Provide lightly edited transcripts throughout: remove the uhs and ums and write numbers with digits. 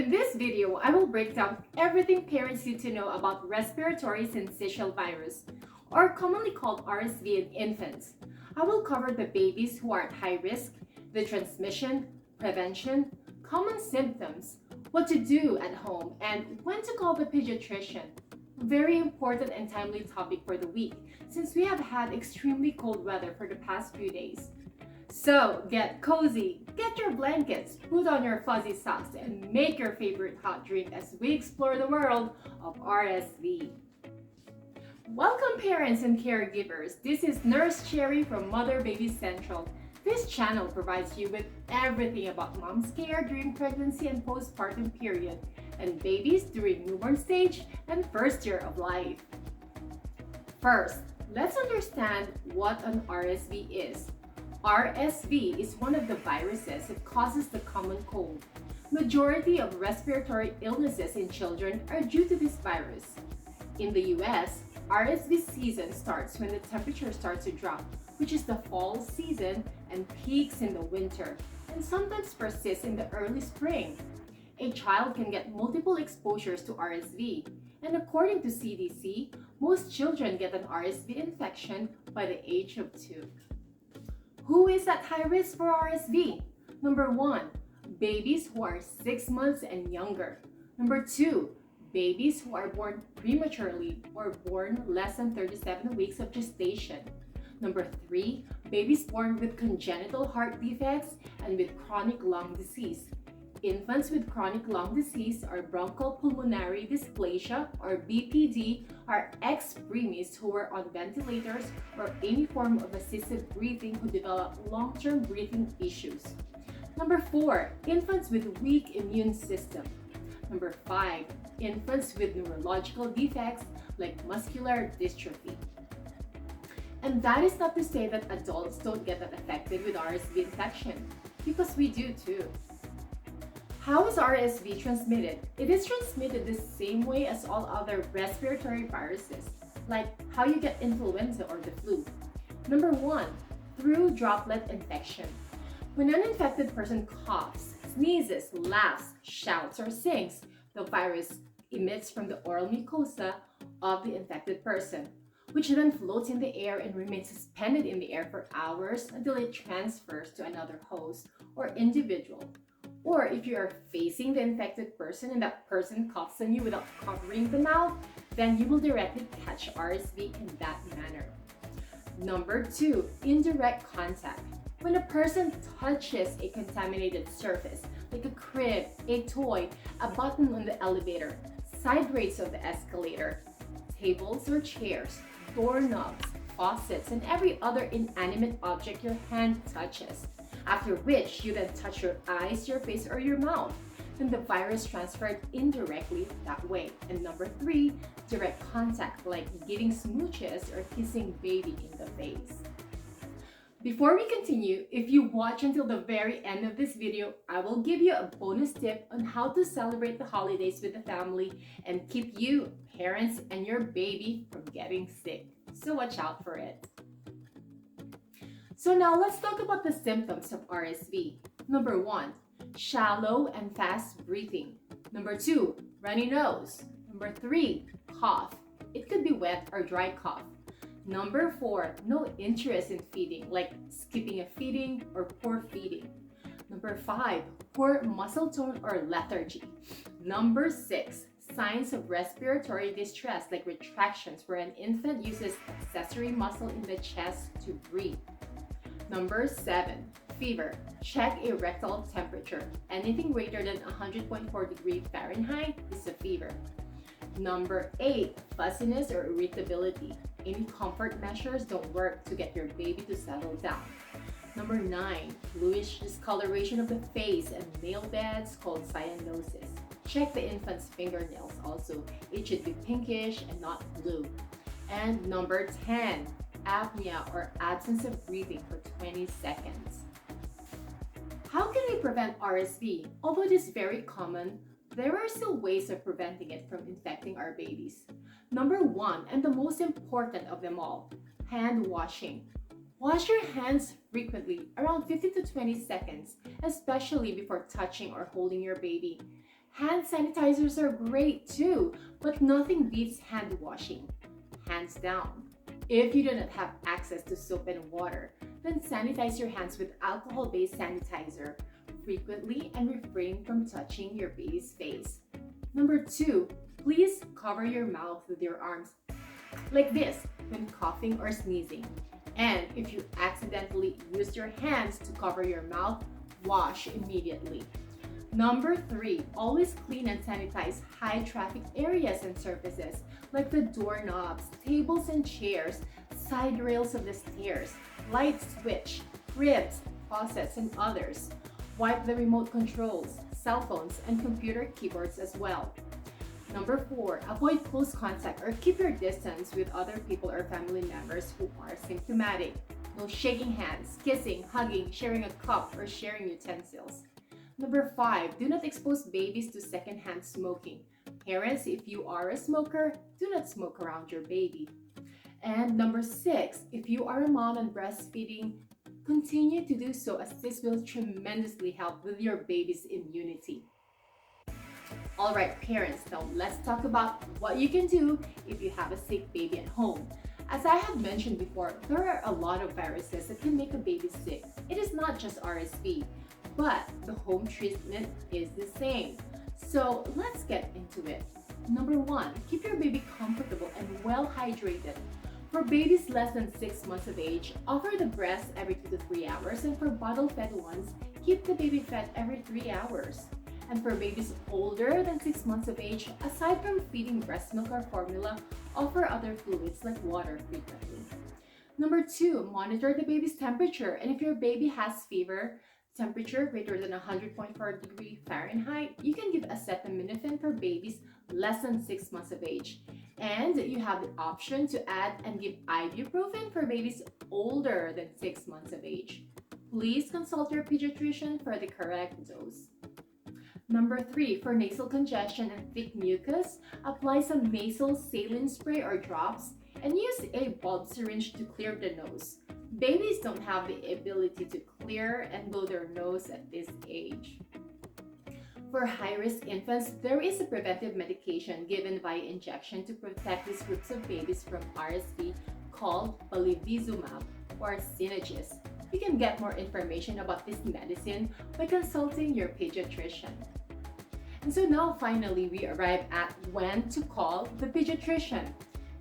In this video, I will break down everything parents need to know about respiratory syncytial virus, or commonly called RSV in infants. I will cover the babies who are at high risk, the transmission, prevention, common symptoms, what to do at home, and when to call the pediatrician. Very important and timely topic for the week, since we have had extremely cold weather for the past few days. So get cozy, get your blankets, put on your fuzzy socks, and make your favorite hot drink as we explore the world of RSV. Welcome parents and caregivers. This is Nurse Cherry from Mother Baby Central. This channel provides you with everything about mom's care during pregnancy and postpartum period, and babies during newborn stage and first year of life. First, let's understand what an RSV is. RSV is one of the viruses that causes the common cold. Majority of respiratory illnesses in children are due to this virus. In the US, RSV season starts when the temperature starts to drop, which is the fall season, and peaks in the winter, and sometimes persists in the early spring. A child can get multiple exposures to RSV, and according to CDC, most children get an RSV infection by the age of 2. Who is at high risk for RSV? Number 1, babies who are 6 months and younger. Number 2, babies who are born prematurely or born less than 37 weeks of gestation. Number 3, babies born with congenital heart defects and with chronic lung disease. Infants with chronic lung disease or bronchopulmonary dysplasia or BPD are ex-preemies who were on ventilators or any form of assisted breathing who develop long-term breathing issues. Number 4, infants with weak immune system. Number 5, infants with neurological defects like muscular dystrophy. And that is not to say that adults don't get affected with RSV infection, because we do too. How is RSV transmitted? It is transmitted the same way as all other respiratory viruses, like how you get influenza or the flu. Number 1, through droplet infection. When an infected person coughs, sneezes, laughs, shouts, or sings, the virus emits from the oral mucosa of the infected person, which then floats in the air and remains suspended in the air for hours until it transfers to another host or individual. Or if you are facing the infected person and that person coughs on you without covering the mouth, then you will directly catch RSV in that manner. Number 2, indirect contact. When a person touches a contaminated surface, like a crib, a toy, a button on the elevator, side rails of the escalator, tables or chairs, doorknobs, faucets, and every other inanimate object your hand touches, after which you then touch your eyes, your face, or your mouth, then the virus transferred indirectly that way. And number 3, direct contact, like giving smooches or kissing baby in the face. Before we continue, if you watch until the very end of this video, I will give you a bonus tip on how to celebrate the holidays with the family and keep you, parents, and your baby from getting sick. So watch out for it. So now let's talk about the symptoms of RSV. Number 1, shallow and fast breathing. Number 2, runny nose. Number 3, cough. It could be wet or dry cough. Number 4, no interest in feeding, like skipping a feeding or poor feeding. Number 5, poor muscle tone or lethargy. Number 6, signs of respiratory distress, like retractions where an infant uses accessory muscle in the chest to breathe. Number 7, fever. Check a rectal temperature. Anything greater than 100.4 degrees Fahrenheit is a fever. Number 8, fussiness or irritability. Any comfort measures don't work to get your baby to settle down. Number 9, bluish discoloration of the face and nail beds called cyanosis. Check the infant's fingernails also. It should be pinkish and not blue. And number 10, apnea or absence of breathing for 20 seconds. How can we prevent RSV? Although it is very common, there are still ways of preventing it from infecting our babies. Number 1, and the most important of them all, hand washing. Wash your hands frequently, around 15 to 20 seconds, especially before touching or holding your baby. Hand sanitizers are great too, but nothing beats hand washing, hands down. If you do not have access to soap and water, then sanitize your hands with alcohol-based sanitizer frequently and refrain from touching your baby's face. Number 2, please cover your mouth with your arms like this when coughing or sneezing. And if you accidentally use your hands to cover your mouth, wash immediately. Number 3, always clean and sanitize high traffic areas and surfaces like the doorknobs, tables and chairs, side rails of the stairs, light switch, ribs, faucets, and others. Wipe the remote controls, cell phones, and computer keyboards as well. Number 4, avoid close contact or keep your distance with other people or family members who are symptomatic. No shaking hands, kissing, hugging, sharing a cup, or sharing utensils. Number 5, do not expose babies to secondhand smoking. Parents, if you are a smoker, do not smoke around your baby. And number 6, if you are a mom and breastfeeding, continue to do so as this will tremendously help with your baby's immunity. Alright parents, now let's talk about what you can do if you have a sick baby at home. As I have mentioned before, there are a lot of viruses that can make a baby sick. It is not just RSV, but the home treatment is the same. So let's get into it. Number 1, keep your baby comfortable and well hydrated. For babies less than 6 months of age, offer the breast every 2 to 3 hours, and for bottle-fed ones, keep the baby fed every 3 hours. And for babies older than 6 months of age, aside from feeding breast milk or formula, offer other fluids like water frequently. Number 2, monitor the baby's temperature, and if your baby has fever, temperature greater than 100.4 degrees Fahrenheit, you can give acetaminophen for babies less than 6 months of age. And you have the option to add and give ibuprofen for babies older than 6 months of age. Please consult your pediatrician for the correct dose. Number 3, for nasal congestion and thick mucus, apply some nasal saline spray or drops and use a bulb syringe to clear the nose. Babies don't have the ability to clear and blow their nose at this age. For high-risk infants, there is a preventive medication given via injection to protect these groups of babies from RSV called palivizumab or Synagis. You can get more information about this medicine by consulting your pediatrician. And so now finally we arrive at when to call the pediatrician.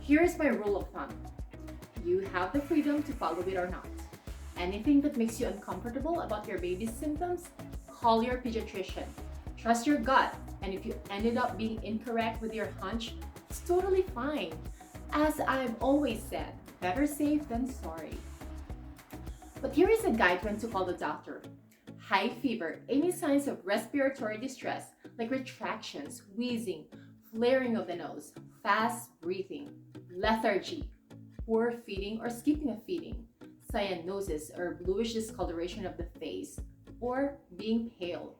Here's my rule of thumb. You have the freedom to follow it or not. Anything that makes you uncomfortable about your baby's symptoms, call your pediatrician. Trust your gut, and if you ended up being incorrect with your hunch, it's totally fine. As I've always said, better safe than sorry. But here is a guide when to call the doctor. High fever, any signs of respiratory distress like retractions, wheezing, flaring of the nose, fast breathing, lethargy, poor feeding or skipping a feeding, cyanosis or bluish discoloration of the face, or being pale.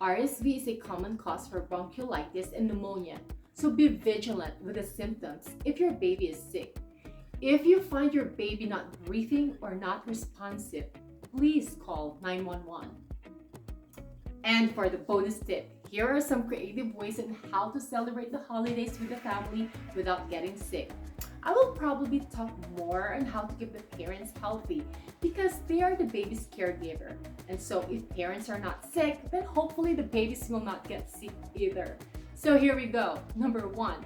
RSV is a common cause for bronchiolitis and pneumonia, so be vigilant with the symptoms if your baby is sick. If you find your baby not breathing or not responsive, please call 911. And for the bonus tip, here are some creative ways on how to celebrate the holidays with the family without getting sick. I will probably talk more on how to keep the parents healthy because they are the baby's caregiver. And so if parents are not sick, then hopefully the babies will not get sick either. So here we go. Number 1,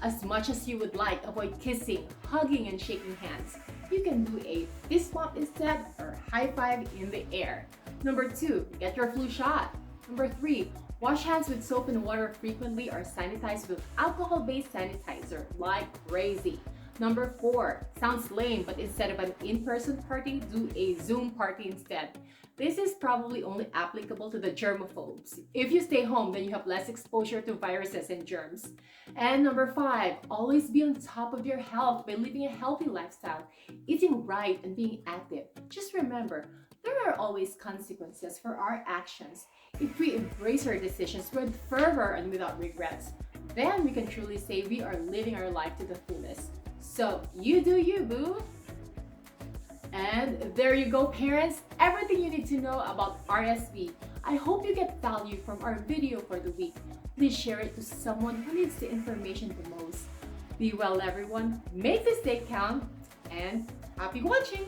as much as you would like, avoid kissing, hugging, and shaking hands. You can do a fist bump instead or high five in the air. Number 2, get your flu shot. Number 3, wash hands with soap and water frequently or sanitize with alcohol-based sanitizer like crazy. Number 4, sounds lame, but instead of an in-person party, do a Zoom party instead. This is probably only applicable to the germaphobes. If you stay home, then you have less exposure to viruses and germs. And number 5, always be on top of your health by living a healthy lifestyle, eating right and being active. Just remember, there are always consequences for our actions. If we embrace our decisions with fervor and without regrets, then we can truly say we are living our life to the fullest. So you do you, boo! And there you go, parents, everything you need to know about RSV. I hope you get value from our video for the week. Please share it to someone who needs the information the most. Be well, everyone. Make this day count, and happy watching!